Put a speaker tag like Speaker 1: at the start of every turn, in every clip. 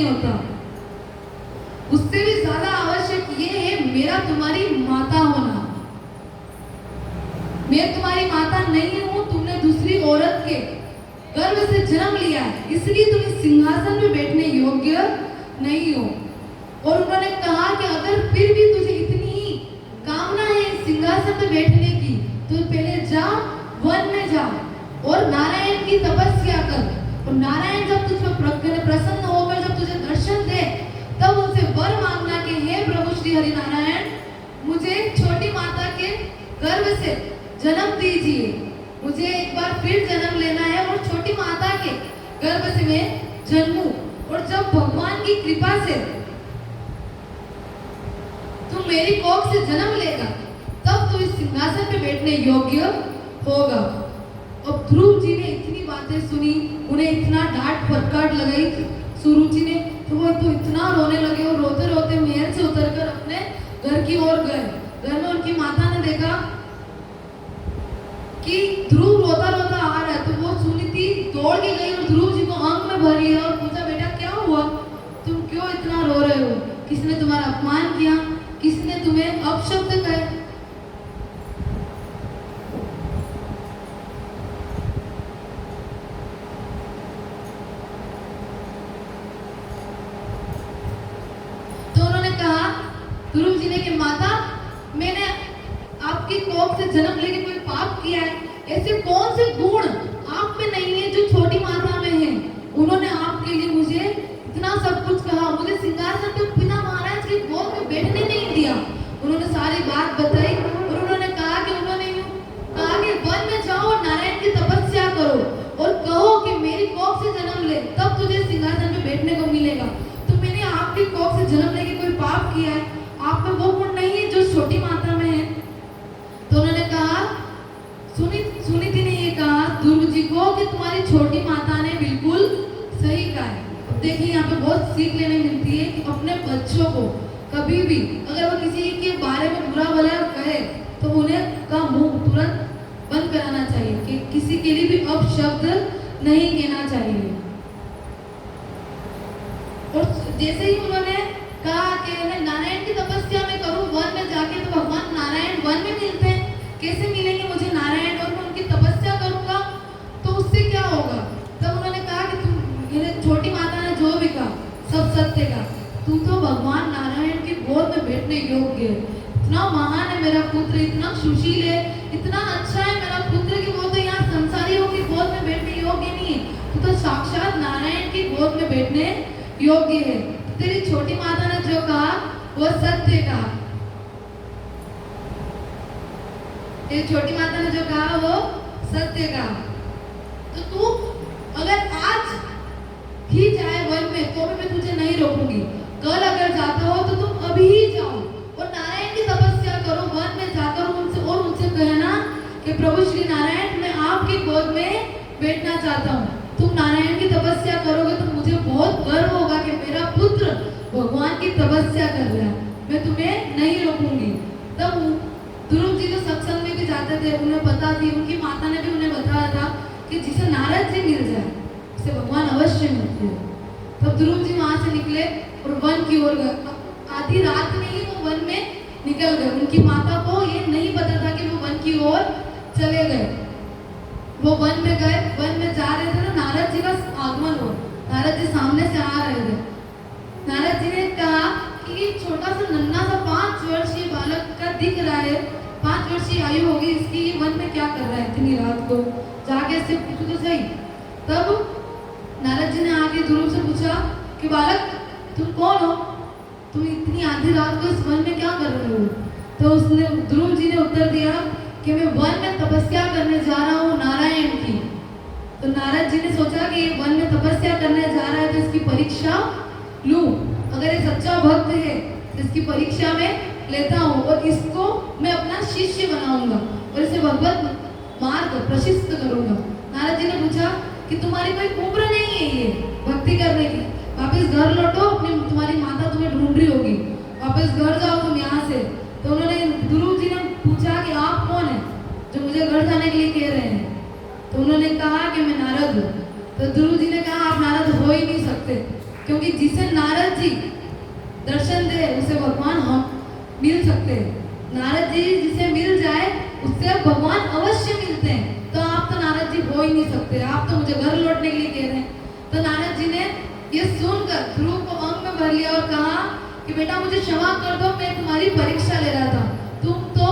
Speaker 1: होता। उससे भी ज्यादा आवश्यक ये है मेरा तुम्हारी माता होना। मैं तुम्हारी माता नहीं हूं, तुमने दूसरी औरत के गर्भ से जन्म लिया है, इसलिए तुम इस सिंहासन में बैठने योग्य नहीं हो। और उन्होंने कहा कि अगर फिर भी तुझे इतनी ही कामना है इस सिंहासन में बैठने की, तो पहले जा वन में जा और नारायण की तपस्या कर। और नारायण जब तुझ पर प्रसन्न होकर जब तुझे दर्शन दे, तब उनसे वर मांगना कि हे प्रभु श्री हरि नारायण, मुझे छोटी माता के गर्भ से जन्म दीजिए, मुझे एक बार फिर जन्म लेना है और छोटी माता के गर्भ से मैं जन्मूं। और जब भगवान की कृपा से तू मेरी कोख से जन्म लेगा, तब तू इस सिंहासन पे बैठने योग्य होगा। अब ध्रुव जी ने इतनी बातें सुनी, उन्हें इतना डांट फटकार लगाई सुरुचि ने, तो वो तो इतना रोने लगे और रोते रोते महल से उतरकर अपने घर की ओर गए। घर में उनकी माता ने देखा कि ध्रुव रोता रोता आ रहा है, तो वो सुनीति दौड़ के गई और ध्रुव जी को आंख में भर लिया और पूछा, बेटा क्या हुआ, तुम क्यों इतना रो रहे हो, किसने तुम्हारा अपमान किया, किसने तुम्हें अपशब्द कहे। तो उन्होंने कहा ध्रुव जी ने कि माता, मैंने आपकी कोख से जन्म लेके कोई पाप किया है? ऐसे कौन से गुण आप में नहीं है जो छोटी माता में है? उन्होंने आपके लिए मुझे इतना सब कुछ कहा, मुझे सिंहासन पे बिना महाराज के गोद में बैठने नहीं दिया। उन्होंने सारी बात बताई और उन्होंने कहा कि वन में जाओ और नारायण की तपस्या करो और कहो कि मेरी कोख से जन्म ले, तब तुझे सिंहासन पे बैठने को मिलेगा। तो मैंने आपकी कोख से जन्म लेके कोई पाप किया है? आप में वो गुण नहीं है जो छोटी माता में है। तो उन्होंने कहा, सुनीति ने ये कहा ध्रुव जी को कि तुम्हारी छोटी माता ने बिल्कुल सही कहा है। अब देखिए यहाँ पे बहुत सीख लेने मिलती है कि अपने बच्चों को कभी भी अगर वो किसी के बारे में बुरा भला कहे, तो उन्हें का मुंह तुरंत बंद कराना चाहिए कि किसी के लिए भी अपशब्द नहीं कहना चाहिए। और जैसे ही उन्होंने कहा कि नारायण की तपस्या में करूं वन में जाके, तो भगवान नारायण वन में मिलते हैं। कैसे मिलेंगे मुझे नारायण और मैं उनकी तपस्या करूंगा तो उससे क्या होगा? तब उन्होंने कहा कि तुम, छोटी माता ने जो भी कहा सब सत्य का, तू तो भगवान नारायण की गोद में बैठने योग्य है। इतना महान है मेरा पुत्र, इतना सुशील है, इतना अच्छा है मेरा पुत्र कि वो तो यहाँ संसारियों की गोद में बैठने योग्य नहीं है, तू तो साक्षात नारायण की गोद में बैठने योग्य है। तेरी छोटी माता ने जो कहा वो सत्य कहा। तेरी छोटी माता ने जो कहा वो सत्य कहा। तो तू अगर आज ही जाए वन में तो भी मैं तुझे नहीं रोकूंगी। कल अगर जाता हो तो तुम अभी ही जाओ और नारायण की तपस्या करो वन में जाकर उनसे कहना कि प्रभु श्री नारायण, मैं आपकी गोद में बैठना चाहता हूँ। तुम नारायण की तपस्या करोगे तो मुझे बहुत गर्व होगा कि मेरा पुत्र भगवान की तपस्या कर रहा है, मैं तुम्हें नहीं रोकूंगी। तब ध्रुव जी तो सत्संग में भी जाते थे, उन्हें पता थी, उनकी माता ने भी उन्हें बताया था कि जिसे नारद जी मिल जाए उसे भगवान अवश्य मिलते हैं। तब ध्रुव जी वहां से निकले और वन की ओर गए। आधी रात में ही वो वन में निकल गए। उनकी माता को ये नहीं पता था कि वो वन की ओर चले गए। वो वन में गए, वन में जा रहे थे तो नारद जी का आगमन हुआ। नारद जी सामने से आ रहे थे। नारद जी ने कहा कि ये छोटा सा नन्हा सा 5 वर्षीय बालक का दिख रहा है, 5 वर्षीय आयु होगी इसकी, ये वन में क्या कर रहा है इतनी रात को, जाके इससे पूछो तो सही। तब नारद जी ने आके ध्रुव से पूछा कि बालक तुम कौन हो, तुम इतनी आधी रात को इस वन में क्या कर रहे हो? तो उसने, ध्रुव जी ने उत्तर दिया कि मैं वन में तपस्या करने जा रहा हूँ नारायण की। तो नारद जी ने सोचा कि ये वन में तपस्या करने जा रहा है तो इसकी परीक्षा लूं, अगर ये सच्चा भक्त है तो इसकी परीक्षा में लेता हूँ और इसको मैं अपना शिष्य बनाऊंगा और इसे भगवत मार्ग प्रशस्त करूंगा। नारद जी ने पूछा कि तुम्हारी कोई उम्र नहीं है ये भक्ति करने की, वापस घर लौटो, अपनी तुम्हारी माता तुम्हें ढूंढ रही होगी, वापस घर जाओ तुम यहाँ से। तो उन्होंने, ध्रुव जी ने पूछा कि आप कौन है जो मुझे घर जाने के लिए कह रहे हैं? तो उन्होंने कहा कि मैं नारद हूँ। तो ध्रुव जी ने कहा आप नारद हो ही नहीं सकते, क्योंकि जिसे नारद जी दर्शन दे उसे भगवान हम मिल सकते हैं। नारद जी जिसे मिल जाए उससे भगवान अवश्य मिलते हैं। तो आप तो नारद जी हो ही नहीं सकते, आप तो मुझे घर लौटने के लिए कह रहे हैं। तो नारद जी ने ये सुनकर ध्रुव को अंग में भर लिया और कहा कि बेटा मुझे क्षमा कर दो, मैं तुम्हारी परीक्षा ले रहा था। तुम तो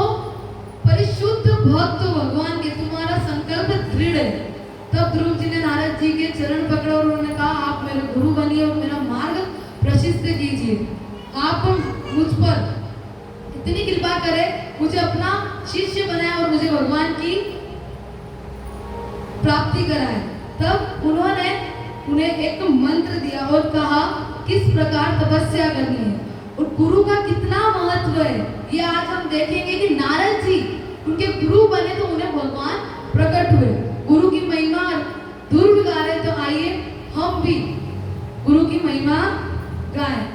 Speaker 1: परिशुद्ध भक्त हो भगवान के, तुम्हारा संकल्प दृढ़ है। तब ध्रुव जी ने नारद जी के चरण पकड़े और उन्होंने कहा आप मेरे गुरु बनिए और मेरा मार्ग प्रशस्त कीजिए। आप मुझ पर इतनी कृपा करें, मुझे अपना शिष्य बनाए और मुझे भगवान की प्राप्ति कराए। तब उन्होंने उन्हें एक मंत्र दिया और कहा किस प्रकार तपस्या करनी है और गुरु का कितना महत्व है ये आज हम देखेंगे कि नारद जी उनके गुरु बने तो उन्हें भगवान प्रकट हुए। गुरु की महिमा ध्रुव गा रहे, तो आइए हम भी गुरु की महिमा गाएं।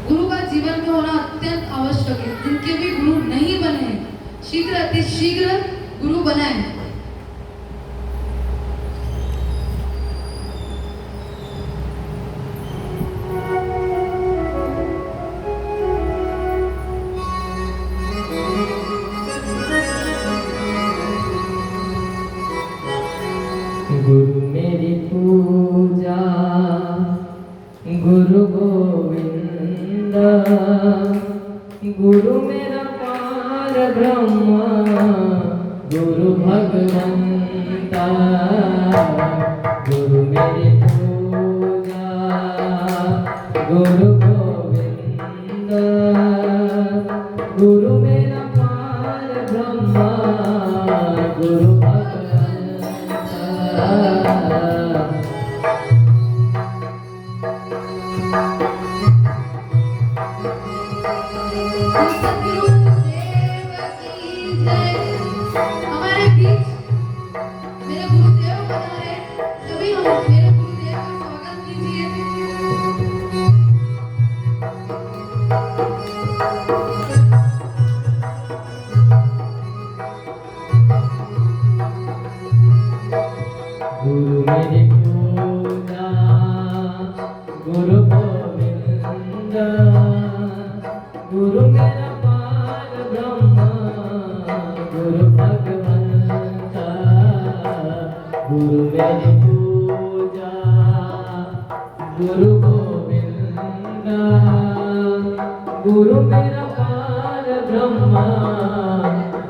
Speaker 1: गुरु का जीवन में होना अत्यंत आवश्यक है। जिनके भी गुरु नहीं बने हैं शीघ्र अति शीघ्र गुरु बनाएं।
Speaker 2: गुरु मेरी पूजा गुरु गोविंद, गुरु मेरा पार ब्रह्म गुरु भगवंता। गुरु मेरी पूजा गुरु गोविंद, गुरु मेरा पार ब्रह्म गुरु भगवंता।
Speaker 1: हमारे बीच मेरे गुरुदेव पधारे, सभी हम मेरे गुरुदेव का स्वागत कीजिए।
Speaker 2: गुरु मेरी पूजा गुरु गोविंद, गुरु मेरा पार ब्रह्म गुरु भगवंता। गुरु मेरी पूजा गुरु गोविंद, गुरु मेरा पार ब्रह्म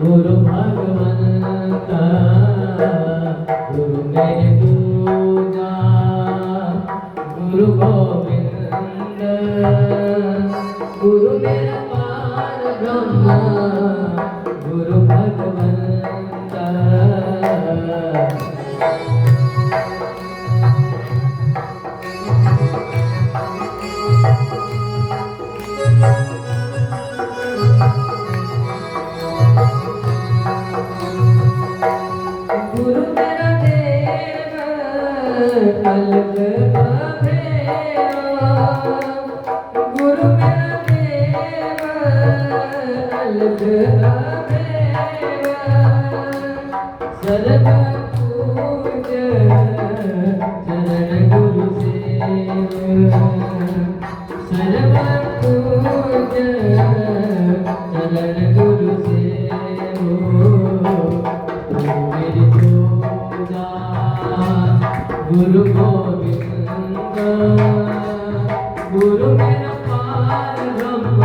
Speaker 2: गुरु भगवंता। गुरु मेरी पूजा गुरु गोविंद, गुरु मेरा पार ब्रह्म गुरु भगवंता। गुरु मेरा देव कल्प अभेरा, गुरु मेरा देव कल्प अभेरा। सर्व पूज चरण गुरु सेव, सर्व पूज चरण गुरु सेव। मेरी पूजा गुरु गोविंद, गुरु मेरा पार ब्रह्म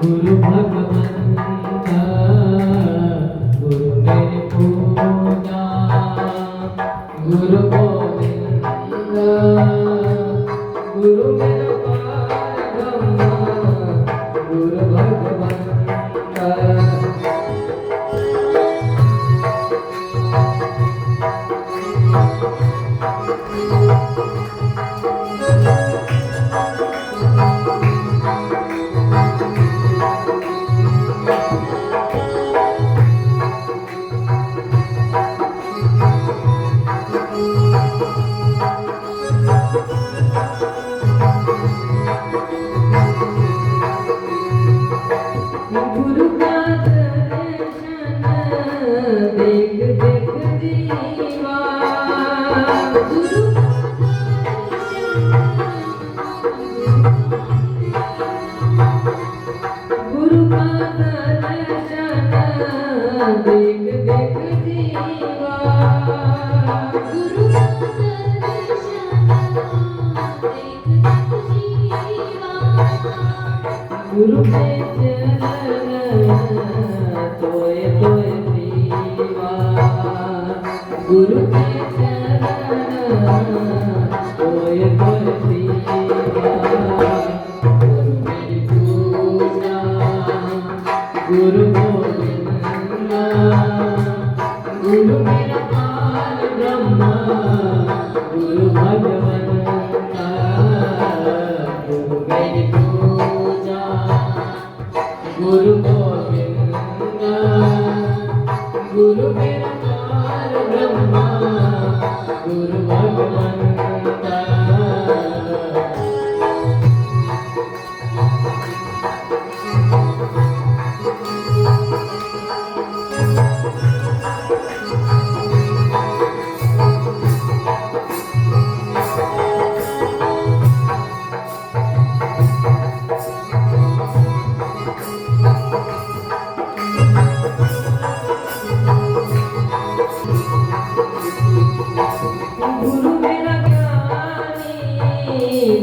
Speaker 2: गुरु भगवंता। गुरु मेरी पूजा गुरु गोविंद, गुरु मेरा पार ब्रह्म गुरु भगवंता। गुरु का दर्शन देख देख जीवा, गुरु गुरु का दर्शन देख देख जीवा
Speaker 3: गुरु का दर्शन देख देख जीवा
Speaker 2: गुरु के चरण तोय तोय पीवा गुरु के चरण तोय तोय पीवा गुरु मेरी पूजा गुरु गोविंद गुरु मेरा पार ब्रह्म गुरु भगवंता गुरु मेरी पूजा गुरु गोविंद गुरु मेरा पार ब्रह्म गुरु भगवंता गुरु मेरा ज्ञानी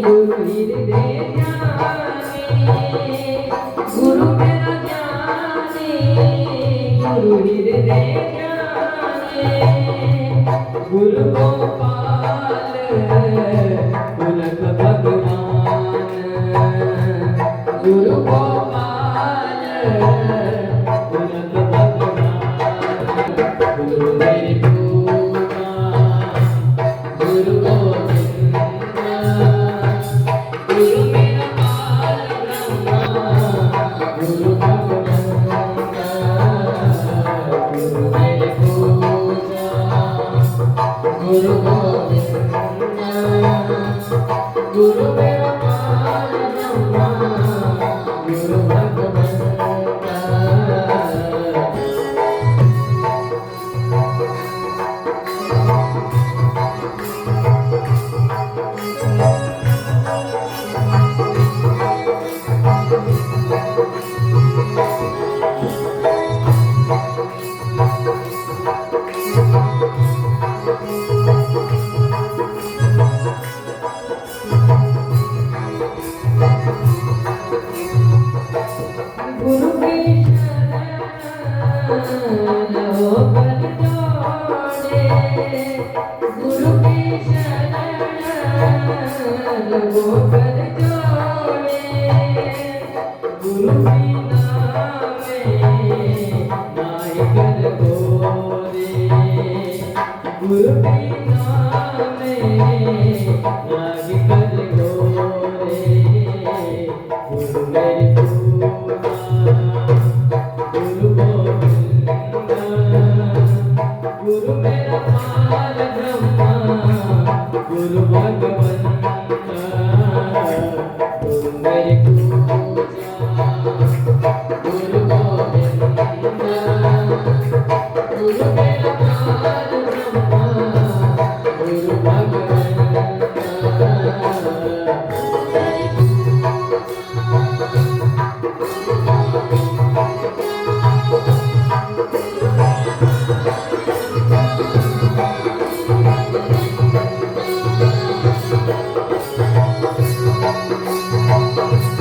Speaker 2: गुरु हृदय ज्ञानी गुरु मेरा ज्ञानी गुरु हृदय ज्ञानी गुरु गोपाल पुलक भगवान गुरु गोपाल पुलक भगवान गुरु मेरी पूजा गुरु गोविंद गुरु मेरा पार ब्रह्म गुरु भगवंता गुरु मेरी पूजा गुरु गोविंद गुरु मेरा पार ब्रह्म गुरु भगवंता गुरु की शरण होकर जोड़े गुरु की शरण होकर जोड़े गुरु बिना में नाई कर गोरे गुरु बिना में नाई कर गोरे गुरु मेरी पूजा गुरु गोविंद गुरु मेरा पार